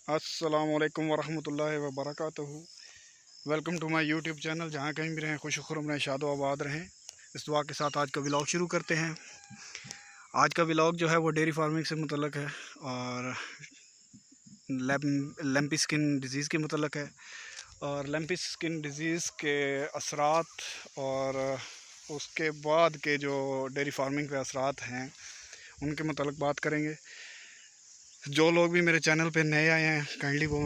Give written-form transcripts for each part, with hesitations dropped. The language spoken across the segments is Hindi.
अस्सलामुअलैकुम वरहमतुल्लाहि वबरकातुहू। Welcome to my YouTube channel. जहाँ कहीं भी रहें खुश खुर्म रहें, शादो आबाद रहें। इस दुआ के साथ आज का व्लॉग शुरू करते हैं। आज का व्लॉग जो है वो डेयरी फार्मिंग से मुतल्लक है और लैम्पी स्किन डिज़ीज़ के मुतल्लक है और लैम्पी स्किन डिज़ीज़ के असरात और उसके बाद के जो डेयरी फार्मिंग पे असरात हैं उनके मुतल्लक बात करेंगे। जो लोग भी मेरे चैनल पे नए आए हैं काइंडली वो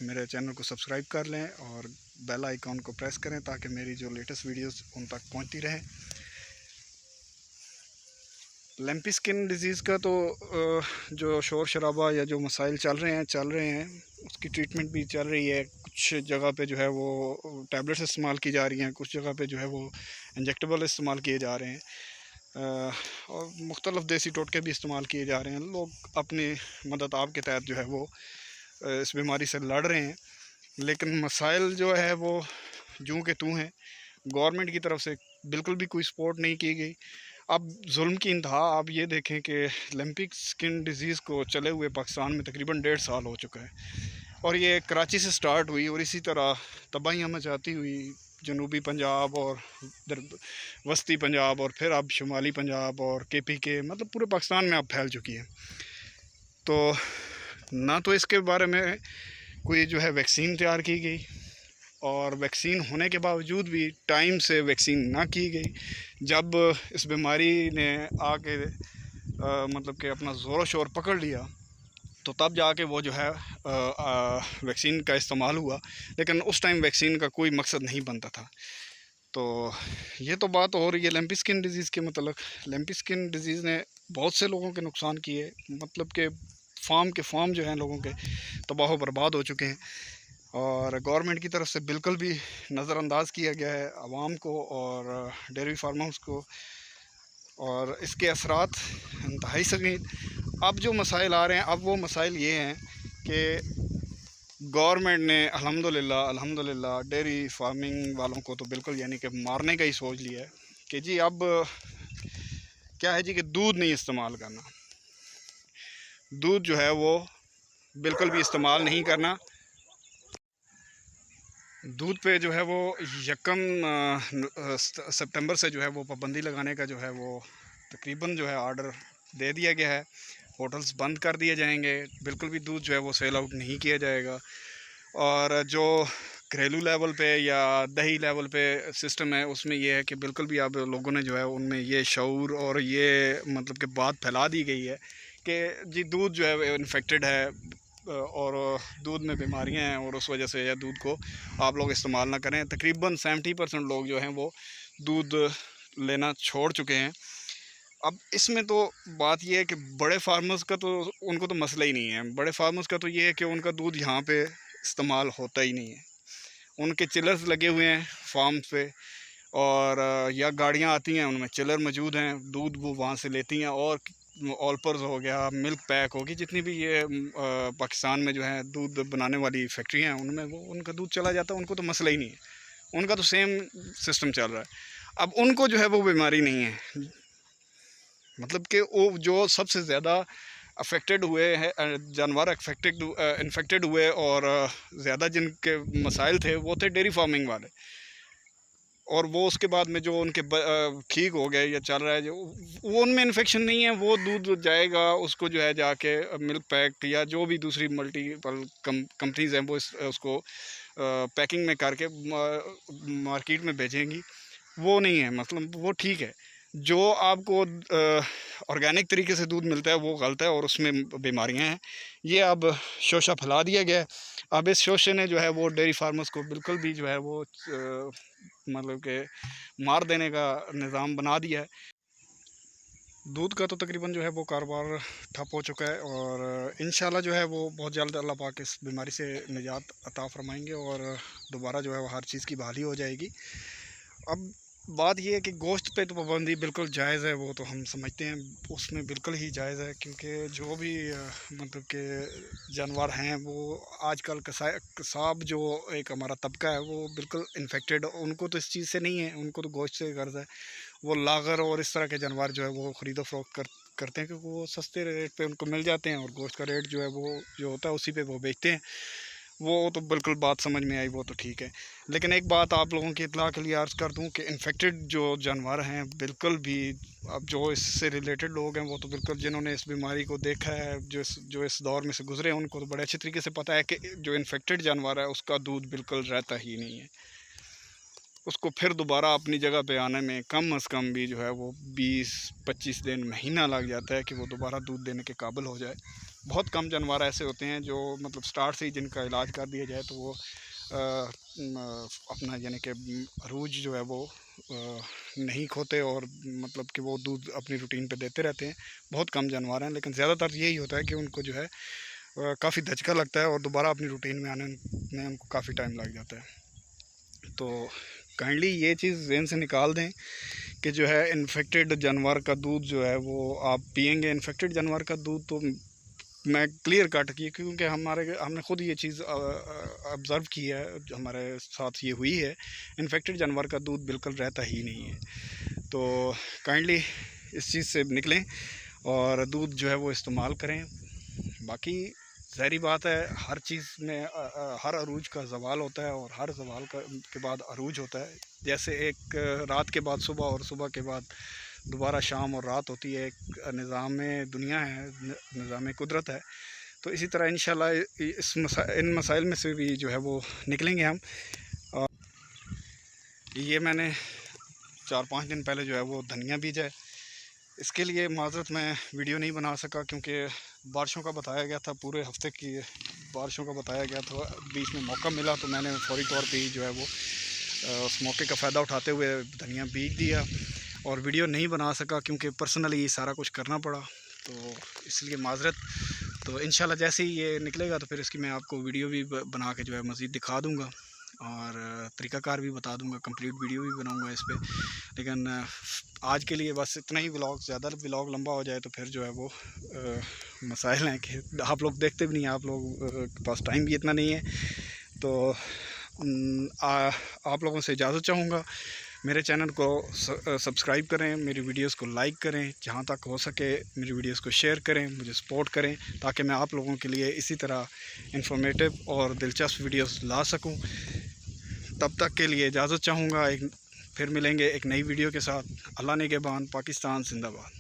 मेरे चैनल को सब्सक्राइब कर लें और बेल आइकॉन को प्रेस करें ताकि मेरी जो लेटेस्ट वीडियोस उन तक पहुंचती रहें। लैम्पी स्किन डिज़ीज़ का तो जो शोर शराबा या जो मसाइल चल रहे हैं उसकी ट्रीटमेंट भी चल रही है। कुछ जगह पे जो है वो टैबलेट्स इस्तेमाल की जा रही हैं, कुछ जगह पे जो है वो इंजेक्टेबल इस्तेमाल किए जा रहे हैं और मुख्तलिफ़ देसी टोटके भी इस्तेमाल किए जा रहे हैं। लोग अपनी मदद आप के तहत जो है वो इस बीमारी से लड़ रहे हैं, लेकिन मसाइल जो है वो जूं के तूं हैं। गवर्नमेंट की तरफ से बिल्कुल भी कोई सपोर्ट नहीं की गई। अब जुल्म की इंतहा आप ये देखें कि लैम्पिक स्किन डिज़ीज़ को चले हुए पाकिस्तान में तकरीबन 1.5 साल हो चुका है और ये कराची से स्टार्ट हुई और इसी तरह तबाहियाँ मचाती हुई जनूबी पंजाब और इधर वस्ती पंजाब और फिर अब शुमाली पंजाब और KPK मतलब पूरे पाकिस्तान में अब फैल चुकी है। तो ना तो इसके बारे में कोई जो है वैक्सीन तैयार की गई और वैक्सीन होने के बावजूद भी टाइम से वैक्सीन ना की गई। जब इस बीमारी ने आके मतलब कि अपना ज़ोर शोर पकड़ लिया तो तब जाके वो जो है वैक्सीन का इस्तेमाल हुआ, लेकिन उस टाइम वैक्सीन का कोई मकसद नहीं बनता था। तो ये तो बात हो रही है लैम्पी स्किन डिज़ीज़ के मतलब। लैम्पी स्किन डिज़ीज़ ने बहुत से लोगों के नुकसान किए, मतलब कि फार्म जो हैं लोगों के तबाह बर्बाद हो चुके हैं और गवर्नमेंट की तरफ से बिल्कुल भी नज़रअंदाज किया गया है आवाम को और डेयरी फार्मर्स को और इसके असरात इंतहाई संगीन। अब जो मसाइल आ रहे हैं, अब वो मसाइल ये हैं कि गवर्नमेंट ने अल्हम्दुलिल्लाह डेयरी फार्मिंग वालों को तो बिल्कुल यानी कि मारने का ही सोच लिया है कि जी अब क्या है जी कि दूध नहीं इस्तेमाल करना, दूध जो है वो बिल्कुल भी इस्तेमाल नहीं करना। दूध पे जो है वो यकम सितंबर से जो है वो पाबंदी लगाने का जो है वो तकरीबन जो है आर्डर दे दिया गया है। होटल्स बंद कर दिए जाएंगे, बिल्कुल भी दूध जो है वो सेल आउट नहीं किया जाएगा और जो घरेलू लेवल पे या दही लेवल पे सिस्टम है उसमें ये है कि बिल्कुल भी अब लोगों ने जो है उनमें ये शऊर और ये मतलब कि बात फैला दी गई है कि जी दूध जो है इन्फेक्टेड है और दूध में बीमारियां हैं और उस वजह से या दूध को आप लोग इस्तेमाल ना करें। तकरीबन 70% लोग जो हैं वो दूध लेना छोड़ चुके हैं। अब इसमें तो बात ये है कि बड़े फार्मर्स का तो उनको तो मसला ही नहीं है। बड़े फार्मर्स का तो ये है कि उनका दूध यहाँ पे इस्तेमाल होता ही नहीं है। उनके चिलर्स लगे हुए हैं फार्म पे और या गाड़ियाँ आती हैं उनमें चिलर मौजूद हैं, दूध वो वहाँ से लेती हैं और ऑलपर्स हो गया, मिल्क पैक होगी, जितनी भी ये पाकिस्तान में जो है दूध बनाने वाली फैक्ट्रियाँ हैं उनमें वो उनका दूध चला जाता है। उनको तो मसला ही नहीं है, उनका तो सेम सिस्टम चल रहा है। अब उनको जो है वो बीमारी नहीं है, मतलब कि वो जो सबसे ज़्यादा अफेक्टेड हुए हैं जानवर इन्फेक्टेड हुए और ज़्यादा जिनके मसाइल थे वो थे डेयरी फार्मिंग वाले। और वो उसके बाद में जो उनके ठीक हो गए या चल रहा है जो वो उनमें इन्फेक्शन नहीं है, वो दूध जाएगा उसको जो है जाके मिल्क पैक या जो भी दूसरी मल्टीपल कंपनीज़ हैं वो उसको पैकिंग में करके मार्केट में भेजेंगी। वो नहीं है, मतलब वो ठीक है। जो आपको ऑर्गेनिक तरीके से दूध मिलता है वो गलत है और उसमें बीमारियां हैं। ये अब शोशा फैला दिया गया है। अब इस शोशे ने जो है वो डेयरी फार्मर्स को बिल्कुल भी जो है वो मतलब कि मार देने का निज़ाम बना दिया है। दूध का तो तकरीबन जो है वो कारोबार ठप हो चुका है और इंशाल्लाह जो है वो बहुत जल्द अल्लाह पाक इस बीमारी से निजात अता फरमाएंगे और दोबारा जो है वो हर चीज़ की बहाली हो जाएगी। अब बात ये है कि गोश्त पे तो पाबंदी बिल्कुल जायज़ है, वो तो हम समझते हैं उसमें बिल्कुल ही जायज़ है क्योंकि जो भी मतलब के जानवर हैं वो आजकल कसाब जो एक हमारा तबका है वो बिल्कुल इन्फेक्टेड, उनको तो इस चीज़ से नहीं है, उनको तो गोश्त से गर्ज है। वो लागर और इस तरह के जानवर जो है वो ख़रीदो फ़रोख्त करते हैं क्योंकि वो सस्ते रेट पे उनको मिल जाते हैं और गोश्त का रेट जो है वो जो होता है उसी पे वो बेचते हैं। वो तो बिल्कुल बात समझ में आई, वो तो ठीक है। लेकिन एक बात आप लोगों की इत्तला के लिए अर्ज़ कर दूं कि इन्फेक्टेड जो जानवर हैं बिल्कुल भी, अब जो इससे रिलेटेड लोग हैं वो तो बिल्कुल जिन्होंने इस बीमारी को देखा है, जो इस दौर में से गुजरे हैं, उनको तो बड़े अच्छे तरीके से पता है कि जो इन्फेक्टेड जानवर है उसका दूध बिल्कुल रहता ही नहीं है। उसको फिर दोबारा अपनी जगह पे आने में कम अज़ कम भी जो है वो 20-25 दिन, महीना लग जाता है कि वो दोबारा दूध देने के काबिल हो जाए। बहुत कम जानवर ऐसे होते हैं जो मतलब स्टार्ट से ही जिनका इलाज कर दिया जाए तो वो अपना यानी कि अरूज जो है वो नहीं खोते और मतलब कि वो दूध अपनी रूटीन पे देते रहते हैं। बहुत कम जानवर हैं, लेकिन ज़्यादातर यही होता है कि उनको जो है काफ़ी धचका लगता है और दोबारा अपनी रूटीन में आने में उनको काफ़ी टाइम लग जाता है। तो काइंडली ये चीज़ ज़हन से निकाल दें कि जो है इन्फेक्टेड जानवर का दूध जो है वो आप पिएंगे। इन्फेक्टेड जानवर का दूध तो मैं क्लियर कट की, क्योंकि हमने ख़ुद ये चीज़ ऑब्ज़र्व की है, हमारे साथ ये हुई है। इन्फेक्टेड जानवर का दूध बिल्कुल रहता ही नहीं है। तो काइंडली इस चीज़ से निकलें और दूध जो है वो इस्तेमाल करें। बाकी ज़ाहिरी बात है, हर चीज़ में हर अरूज का ज़वाल होता है और हर ज़वाल के बाद अरूज होता है। जैसे एक रात के बाद सुबह और सुबह के बाद दोबारा शाम और रात होती है, एक निज़ाम दुनिया है, निज़ाम कुदरत है। तो इसी तरह इंशाल्लाह इन मसाइल में से भी जो है वो निकलेंगे हम। और ये मैंने 4-5 दिन पहले जो है वो धनिया बीजा है। इसके लिए माज़रत मैं वीडियो नहीं बना सका क्योंकि बारिशों का बताया गया था, पूरे हफ्ते की बारिशों का बताया गया था। बीच में मौका मिला तो मैंने फौरी तौर पे ही जो है वो उस मौके का फ़ायदा उठाते हुए धनिया बीज दिया और वीडियो नहीं बना सका क्योंकि पर्सनली सारा कुछ करना पड़ा, तो इसलिए माज़रत। तो इंशाल्लाह जैसे ही ये निकलेगा तो फिर इसकी मैं आपको वीडियो भी बना के जो है मज़ीद दिखा दूँगा और तरीक़ाकार भी बता दूँगा, कंप्लीट वीडियो भी बनाऊँगा इस पर। लेकिन आज के लिए बस इतना ही व्लॉग, ज़्यादा व्लॉग लंबा हो जाए तो फिर जो है वो मसाइल हैं कि आप लोग देखते भी नहीं, आप लोग के पास टाइम भी इतना नहीं है। तो आप लोगों से इजाज़त चाहूँगा, मेरे चैनल को सब्सक्राइब करें, मेरी वीडियोस को लाइक करें, जहाँ तक हो सके मेरी वीडियोस को शेयर करें, मुझे सपोर्ट करें ताकि मैं आप लोगों के लिए इसी तरह इंफॉर्मेटिव और दिलचस्प वीडियोस ला सकूं। तब तक के लिए इजाज़त चाहूँगा, फिर मिलेंगे एक नई वीडियो के साथ। अल्लाह निगहबान, पाकिस्तान जिंदाबाद।